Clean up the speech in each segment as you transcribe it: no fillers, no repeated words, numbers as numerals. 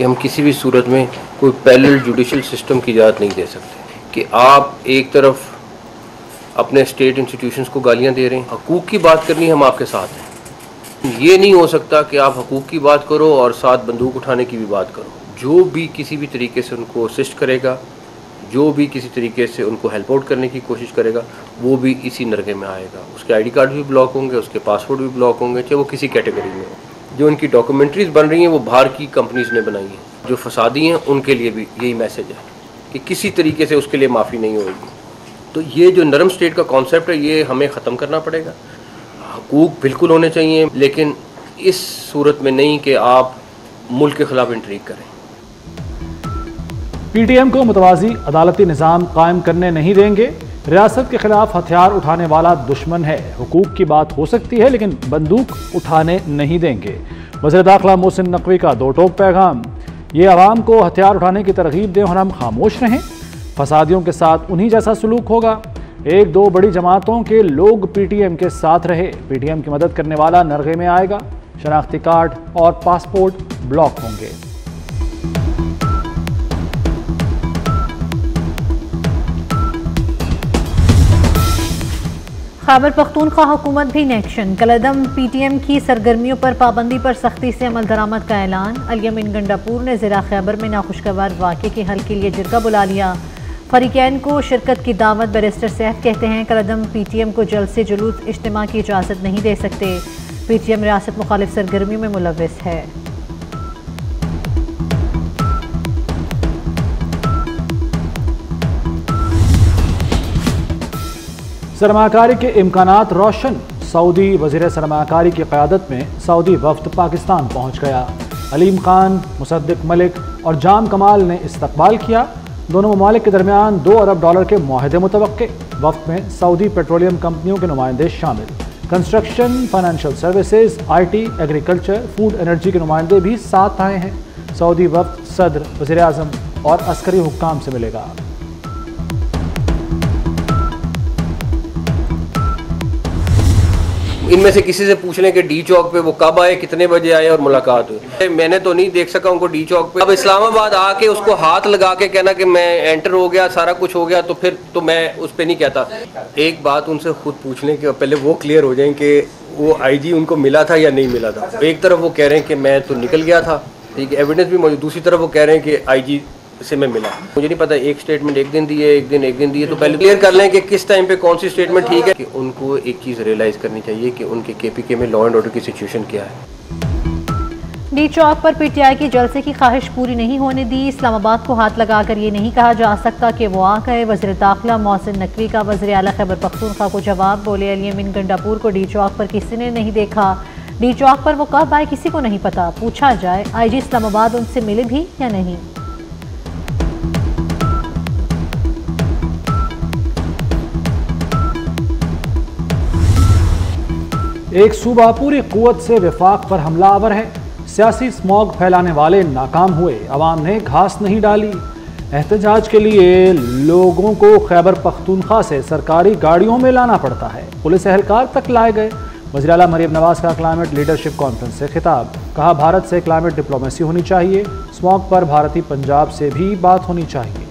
कि हम किसी भी सूरत में कोई पैरेलल जुडिशल सिस्टम की इजाज़त नहीं दे सकते कि आप एक तरफ अपने स्टेट इंस्टीट्यूशंस को गालियां दे रहे हैं, हकूक़ की बात करनी हम आपके साथ हैं। ये नहीं हो सकता कि आप हकूक़ की बात करो और साथ बंदूक उठाने की भी बात करो। जो भी किसी भी तरीके से उनको असिस्ट करेगा, जो भी किसी तरीके से उनको हेल्प आउट करने की कोशिश करेगा, वो भी इसी नरगे में आएगा। उसके आईडी कार्ड भी ब्लॉक होंगे, उसके पासपोर्ट भी ब्लॉक होंगे, चाहे वो किसी कैटेगरी में हो। जो उनकी डॉक्यूमेंट्रीज बन रही हैं वो बाहर की कंपनीज ने बनाई हैं। जो फसादी हैं उनके लिए भी यही मैसेज है कि किसी तरीके से उसके लिए माफ़ी नहीं होगी। तो ये जो नरम स्टेट का कॉन्सेप्ट है ये हमें ख़त्म करना पड़ेगा। हकूक़ बिल्कुल होने चाहिए, लेकिन इस सूरत में नहीं कि आप मुल्क के ख़िलाफ़ इंट्रीग करें। पीटीएम को मुतवाज़ी अदालती निज़ाम कायम करने नहीं देंगे। रियासत के खिलाफ हथियार उठाने वाला दुश्मन है। हुकूक की बात हो सकती है लेकिन बंदूक उठाने नहीं देंगे। वज़ीर दाखिला मोहसिन नकवी का दो टोक पैगाम। ये आवाम को हथियार उठाने की तरगीब दें और हम खामोश रहें। फसादियों के साथ उन्हीं जैसा सलूक होगा। एक दो बड़ी जमातों के लोग पीटीएम के साथ रहे। पीटीएम की मदद करने वाला नरगे में आएगा। शनाख्ती कार्ड और पासपोर्ट ब्लॉक होंगे। खैबर पख्तूनख्वा हुकूमत भी इन एक्शन। कलअदम पीटीएम की सरगर्मियों पर पाबंदी पर सख्ती से अमल दरामद का ऐलान। अल-यमीन गंडापुर ने ज़िला खैबर में नाखुशगवार वाक़े के हल के लिए जिरगा बुला लिया। फरीकैन को शिरकत की दावत। बैरिस्टर सैफ कहते हैं कलअदम पीटीएम को जल्द से जुलूस इज्तिमा की इजाज़त नहीं दे सकते। पीटीएम रियासत मुखालिफ सरगर्मियों में मुलव्वस है। सरमाकारी के इम्कानात रोशन। सऊदी वज़ीर सरमाकारी की क़यादत में सऊदी वफ़द पाकिस्तान पहुँच गया। अलीम खान, मुसद्दिक मलिक और जाम कमाल ने इस्तकबाल किया। दोनों ममालिक के दरमियान $2 अरब के मुआहदे मुतवक्के। वफ़द में सऊदी पेट्रोलियम कंपनियों के नुमाइंदे शामिल। Construction, financial services, IT, agriculture, food energy के नुमाइंदे भी साथ आए हैं। सऊदी वफ़द सदर, वज़ीर आज़म और अस्करी हुक्काम से मिलेगा। इनमें से किसी से पूछ लें कि डी चौक पे वो कब आए, कितने बजे आए और मुलाकात हुई। मैंने तो नहीं देख सका उनको डी चौक पे। अब इस्लामाबाद आके उसको हाथ लगा के कहना कि मैं एंटर हो गया, सारा कुछ हो गया, तो फिर तो मैं उस पर नहीं कहता। एक बात उनसे खुद पूछ लें कि पहले वो क्लियर हो जाएं कि वो IG उनको मिला था या नहीं मिला था। एक तरफ वो कह रहे हैं कि मैं तो निकल गया था, ठीक है, एविडेंस भी मौजूद। दूसरी तरफ वो कह रहे हैं कि IG से मैं मिला। मुझे नहीं पता, एक स्टेटमेंट एक दिन दिए, एक दिन दिए। तो पहले क्लियर कर लें कि किस टाइम पे कौन सी स्टेटमेंट ठीक है। कि उनको एक चीज़ रियलाइज़ करनी चाहिए कि उनके KPK में लॉ एंड ऑर्डर की सिचुएशन क्या है। डी चौक पर PTI की जलसे की ख्वाहिश पूरी नहीं होने दी। इस्लामाबाद को हाथ लगाकर ये नहीं कहा जा सकता कि वो आ गए। वज़ीर दाखिला मोहसिन नकवी का वज़ीर आला खैबर पख्तूनख्वा को जवाब। बोले अल-यमीन गंडापुर को डी चौक पर किसी ने नहीं देखा। डी चौक पर वो कब आए किसी को नहीं पता। पूछा जाए IG इस्लामाबाद उनसे मिले भी या नहीं। एक सूबा पूरी कुव्वत से विफाक पर हमलावर है। सियासी स्मॉग फैलाने वाले नाकाम हुए। अवाम ने घास नहीं डाली। एहतजाज के लिए लोगों को खैबर पख्तूनख्वा से सरकारी गाड़ियों में लाना पड़ता है। पुलिस एहलकार तक लाए गए। वज़ीर आला मरीम नवाज का क्लाइमेट लीडरशिप कॉन्फ्रेंस से खिताब। कहा भारत से क्लाइमेट डिप्लोमेसी होनी चाहिए। स्मॉग पर भारतीय पंजाब से भी बात होनी चाहिए।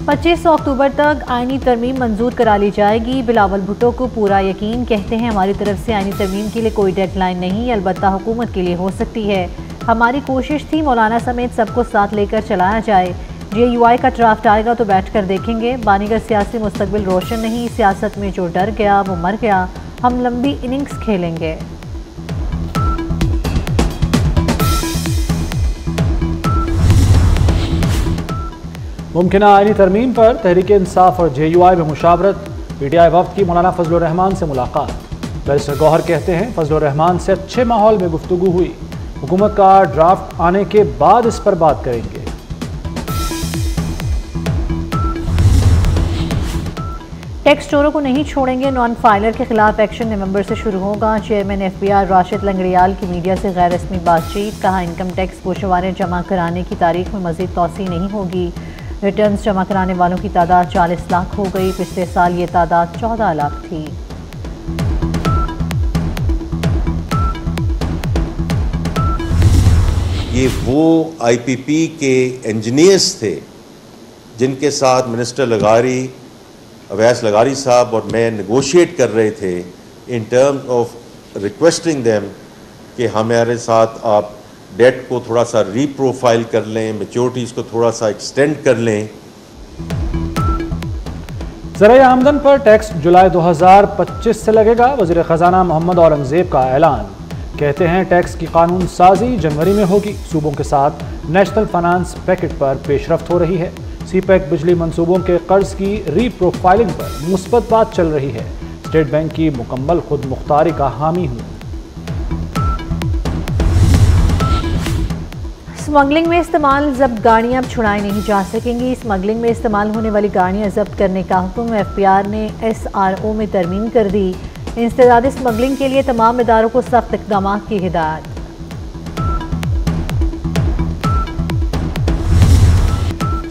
25 अक्टूबर तक आईनी तरमीम मंजूर करा ली जाएगी। बिलावल भुट्टो को पूरा यकीन। कहते हैं हमारी तरफ से आईनी तरमीम के लिए कोई डेडलाइन नहीं, अलबत्ता हुकूमत के लिए हो सकती है। हमारी कोशिश थी मौलाना समेत सबको साथ लेकर चलाया जाए। JUI का ड्राफ्ट आएगा तो बैठ कर देखेंगे। बानीगर सियासी मुस्तकबिल रोशन नहीं, सियासत में जो डर गया वो मर गया। हम लंबी इनिंग्स खेलेंगे। मुमकिन आईनी तरमीम पर तहरीक इंसाफ और JUI में मुशावरत। PTI वफ़द की मौलाना फजलुर रहमान से मुलाकात। बैरिस्टर गौहर कहते हैं फजलुर रहमान से अच्छे माहौल में गुफ्तगू हुई। हुकूमत का ड्राफ्ट आने के बाद इस पर बात करेंगे। टैक्स चोरों को नहीं छोड़ेंगे। नॉन फाइलर के खिलाफ एक्शन नवंबर से शुरू होगा। चेयरमैन FBR राशिद लंगड़ियाल की मीडिया से गैर रस्मी बातचीत। कहा इनकम टैक्स गोशवारे जमा कराने की तारीख में मजीद तोसी नहीं होगी। रिटर्न्स जमा कराने वालों की तादाद 40 लाख हो गई। पिछले साल ये तादाद 14 लाख थी। ये वो IPP के इंजीनियर्स थे जिनके साथ मिनिस्टर लगारी, अवैस लगारी साहब और मैं नेगोशिएट कर रहे थे in terms of requesting them कि हमारे साथ आप डेट को थोड़ा सा रीप्रोफाइल कर लें, मैच्योरिटीज़ को थोड़ा सा एक्सटेंड कर लें। ज़राए आमदन पर टैक्स जुलाई 2025 से लगेगा। वज़ीर ख़जाना मोहम्मद औरंगज़ेब का ऐलान। कहते हैं टैक्स की कानून साजी जनवरी में होगी। सूबों के साथ नेशनल फाइनेंस पैकेज पर पेशरफ्त हो रही है। CPEC बिजली मंसूबों के कर्ज की रीप्रोफाइलिंग पर मुस्बत बात चल रही है। स्टेट बैंक की मुकम्मल खुद मुख्तारी का हामी हूँ। स्मगलिंग में इस्तेमाल जब्त गाड़ियां अब छुड़ाई नहीं जा सकेंगी। स्मगलिंग में इस्तेमाल होने वाली गाड़ियां जब्त करने का हुक्म FPR ने SRO में तरमीम कर दी। इंसदादी स्मगलिंग के लिए तमाम इदारों को सख्त इक़दाम की हिदायत।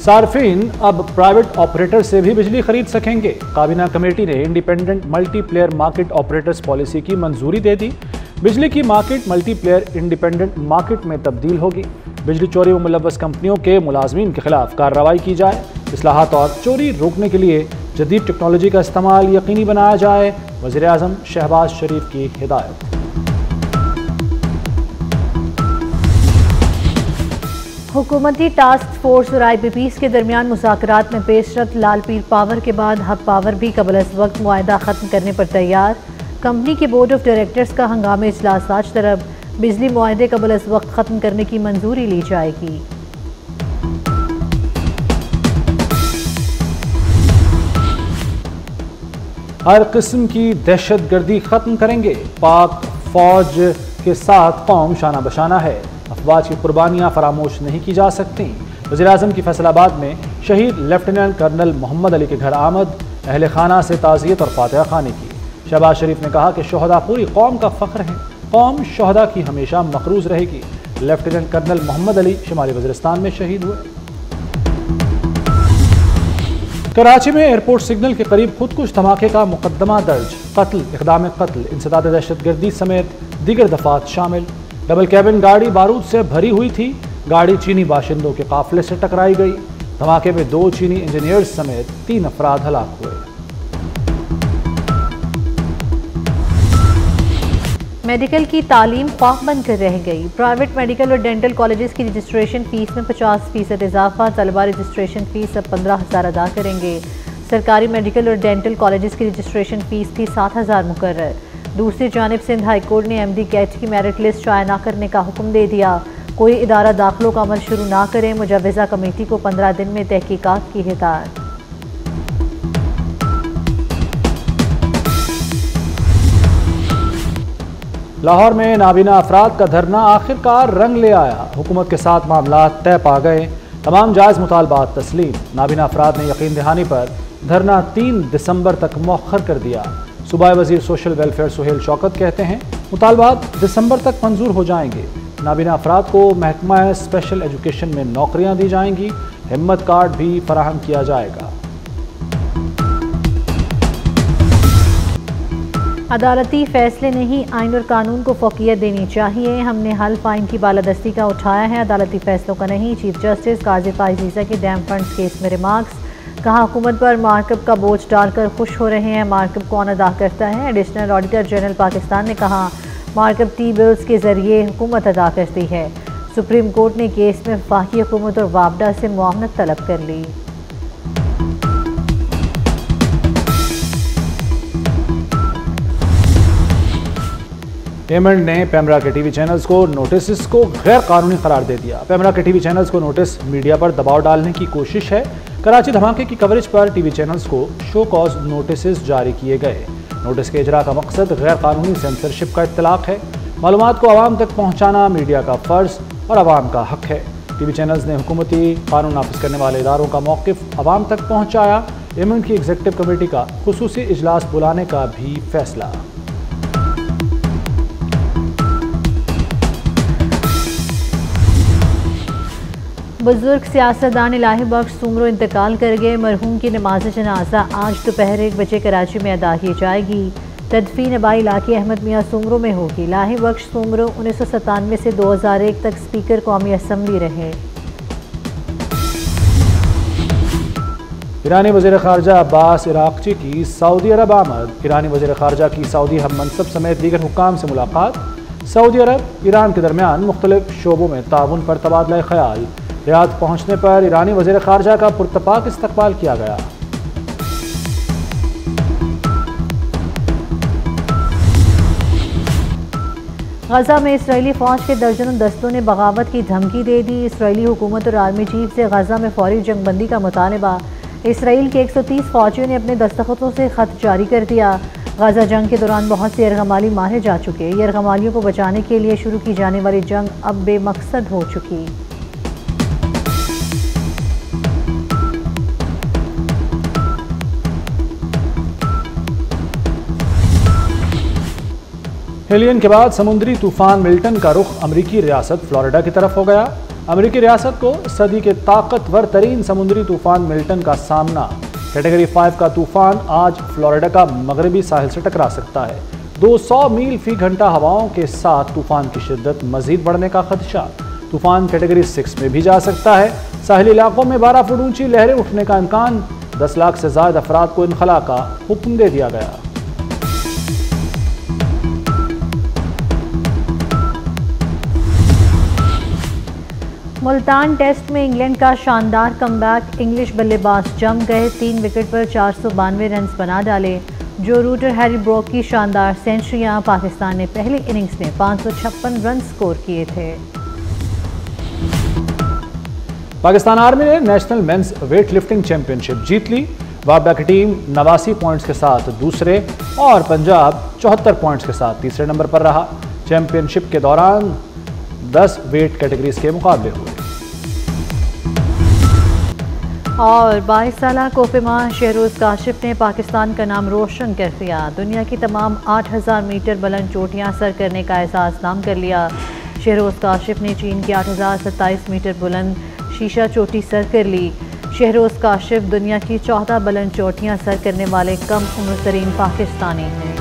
सार्फिन अब प्राइवेट ऑपरेटर से भी बिजली खरीद सकेंगे। काबीना कमेटी ने independent multiplayer market operators policy की मंजूरी दे दी। बिजली की मार्केट मल्टीप्लेयर इंडिपेंडेंट मार्केट में तब्दील होगी। बिजली चोरी में मुलव्वस कंपनियों के मुलाजमीन के खिलाफ कार्रवाई की जाए। इस्लाहात और चोरी रोकने के लिए जदीद टेक्नोलॉजी का इस्तेमाल यकीनी बनाया जाए। वज़ीर आज़म शहबाज शरीफ की हिदायत। हुकूमती टास्क फोर्स और IPPs के दरमियान मुज़ाकरात में पेशरफ्त। लाल पीर पावर के बाद हब पावर भी कबल अज़ वक्त मुआहदा ख़त्म करने पर तैयार। कंपनी के बोर्ड ऑफ डायरेक्टर्स का हंगामे इजलास आज तरफ। बिजली मुआहदे कबल अज़ वक्त ख़त्म करने की मंजूरी ली जाएगी। हर किस्म की दहशत गर्दी ख़त्म करेंगे। पाक फौज के साथ कौम शाना बशाना है। अफवाज की कुर्बानियाँ फरामोश नहीं की जा सकती। वज़ीर आज़म की फैसलाबाद में शहीद लेफ्टिनेंट कर्नल मोहम्मद अली के घर आमद। अहल खाना से ताज़ियत और फातिहा खानी की। शहबाज शरीफ ने कहा कि शोहदा पूरी कौम का फ़ख्र है। कौम शोहदा की हमेशा मकरूज रहेगी। लेफ्टिनेंट कर्नल मोहम्मद अली शुमाली वज़ीरिस्तान में शहीद हुए। कराची में एयरपोर्ट सिग्नल के करीब खुदकुश धमाके का मुकदमा दर्ज। कत्ल, इक़दाम कत्ल, इंसदाद दहशतगर्दी समेत दीगर दफात शामिल। डबल कैबिन गाड़ी बारूद से भरी हुई थी। गाड़ी चीनी बाशिंदों के काफिले से टकराई गई। धमाके में 2 चीनी इंजीनियर्स समेत 3 अफराद हलाक हुए। मेडिकल की तालीम ख्वाब बनकर रह गई। प्राइवेट मेडिकल और डेंटल कॉलेजेस की रजिस्ट्रेशन फ़ीस में 50% इजाफा। तलबा रजिस्ट्रेशन फ़ीस अब 15,000 अदा करेंगे। सरकारी मेडिकल और डेंटल कॉलेजेस की रजिस्ट्रेशन फ़ीस थी 7,000 मुकर्रर। दूसरी जानिब सिंध हाई कोर्ट ने MD कैट की मेरिट लिस्ट शाया न करने का हुक्म दे दिया। कोई इदारा दाखिलों का अमल शुरू ना करें। मुजव्वज़ा कमेटी को 15 दिन में तहकीकात की हिदायत। लाहौर में नाबीना अफराद का धरना आखिरकार रंग ले आया। हुकूमत के साथ मामला तय पा गए। तमाम जायज़ मुतालबात तस्लीम। नाबीना अफराद ने यकीन दहानी पर धरना 3 दिसंबर तक मौखर कर दिया। सूबाई वज़ीर सोशल वेलफेयर सुहेल शौकत कहते हैं मुतालबात दिसंबर तक मंजूर हो जाएंगे। नाबीना अफराद को महकमा स्पेशल एजुकेशन में नौकरियाँ दी जाएंगी। हिम्मत कार्ड भी फराहम किया जाएगा। अदालती फैसले नहीं, आइन और कानून को फ़ौक़ियत देनी चाहिए। हमने हल्फ आइन की बालादस्ती का उठाया है, अदालती फैसलों का नहीं। चीफ जस्टिस काजी फाइज़ के डैम फंड्स केस में रिमार्क्स। कहा हुकूमत पर मार्कअप का बोझ डालकर खुश हो रहे हैं। मार्कअप कौन अदा करता है? एडिशनल ऑडिटर जनरल पाकिस्तान ने कहा मार्कअप टी बिल्स के ज़रिए हुकूमत अदा करती है। सुप्रीम कोर्ट ने केस में वफाकी हुकूमत और वापडा से मुआवनत तलब कर ली। पेमेंट ने पेमरा के टीवी चैनल्स को नोटिस को गैर कानूनी करार दे दिया। पेमरा के टीवी चैनल्स को नोटिस मीडिया पर दबाव डालने की कोशिश है। कराची धमाके की कवरेज पर टीवी चैनल्स को शो कॉज नोटिस जारी किए गए। नोटिस के इजरा का मकसद गैर कानूनी सेंसरशिप का इत्तलाक है। मालूमात को आवाम तक पहुँचाना मीडिया का फ़र्ज और आवाम का हक है। टीवी चैनल्स ने हुकूमती कानून नाफिज करने वाले इदारों का मौक़िफ़ आवाम तक पहुँचाया। पेमेंट की एग्जीक्यूटिव कमेटी का खुसूसी इजलास बुलाने का भी फैसला। बुजुर्ग सियासतदान इलाही बख्श सुमरो इंतकाल कर गए। मरहूम की नमाज जनाजा आज दोपहर 1 बजे कराची में अदा की जाएगी। तदफीन आबाई इलाके अहमद मियाँ सुमरो में होगी। लाही बख्श सुमरो 1997 से 2001 तक स्पीकर कौमी असम्बली रहे। ईरानी वज़ीर ख़ारजा अब्बास इराक़ची की सऊदी अरब आमद। ईरानी वज़ीर ख़ारजा की सऊदी हम मनसब समेत दीगर हुक्काम से मुलाकात। सऊदी अरब ईरान के दरमियान मुख्तलिफ शोबों में ताउन पर तबादला ख्याल। रियाद पहुँचने पर ईरानी वज़ीर ख़ारजा का पुरतपाक इस्तकबाल किया गया। गजा में इसराइली फ़ौज के दर्जनों दस्तों ने बगावत की धमकी दे दी। इसराइली हुकूमत और आर्मी चीफ से गजा में फौरी जंगबंदी का मुतालबा। इसराइल के 130 फौजियों ने अपने दस्तखतों से ख़त जारी कर दिया। गजा जंग के दौरान बहुत से यरगमाली मारे जा चुके। यरगमालियों को बचाने के लिए शुरू की जाने वाली जंग अब बेमकसद हो चुकी। हेलियन के बाद समुद्री तूफान मिल्टन का रुख अमरीकी रियासत फ्लोरिडा की तरफ हो गया। अमरीकी रियासत को सदी के ताकतवर तरीन समुद्री तूफान मिल्टन का सामना। कैटेगरी 5 का तूफान आज फ्लोरिडा का मगरबी साहिल से टकरा सकता है। 200 मील फी घंटा हवाओं के साथ तूफान की शिद्दत मजीद बढ़ने का खदशा। तूफान कैटेगरी 6 में भी जा सकता है। साहिली इलाकों में 12 फुट ऊंची लहरें उठने का इम्कान। 10 लाख से ज्यादा अफराद को इनखला का हुक्म दे दिया गया। मुल्तान टेस्ट में इंग्लैंड का शानदार कमबैक। इंग्लिश बल्लेबाज जम गए। 3 विकेट पर 492 रन बना डाले। जो रूटर हैरी ब्रोक की शानदार सेंचुरियां। पाकिस्तान ने पहली इनिंग्स में 556 रन स्कोर किए थे। पाकिस्तान आर्मी ने national men's weight lifting championship जीत ली। वाबा की टीम 89 पॉइंट्स के साथ दूसरे और पंजाब 74 पॉइंट्स के साथ तीसरे नंबर पर रहा। चैंपियनशिप के दौरान 10 वेट कैटेगरीज के मुकाबले हुए। और 22 साला कोफिमा शहरोज़ काशिफ ने पाकिस्तान का नाम रोशन कर दिया। दुनिया की तमाम 8000 मीटर बुलंद चोटियां सर करने का एहसास नाम कर लिया। शहरोज़ काशिफ ने चीन की 8027 मीटर बुलंद शीशा चोटी सर कर ली। शहरोज़ काशिफ दुनिया की 14 बुलंद चोटियां सर करने वाले कम उम्र तरीन पाकिस्तानी हैं।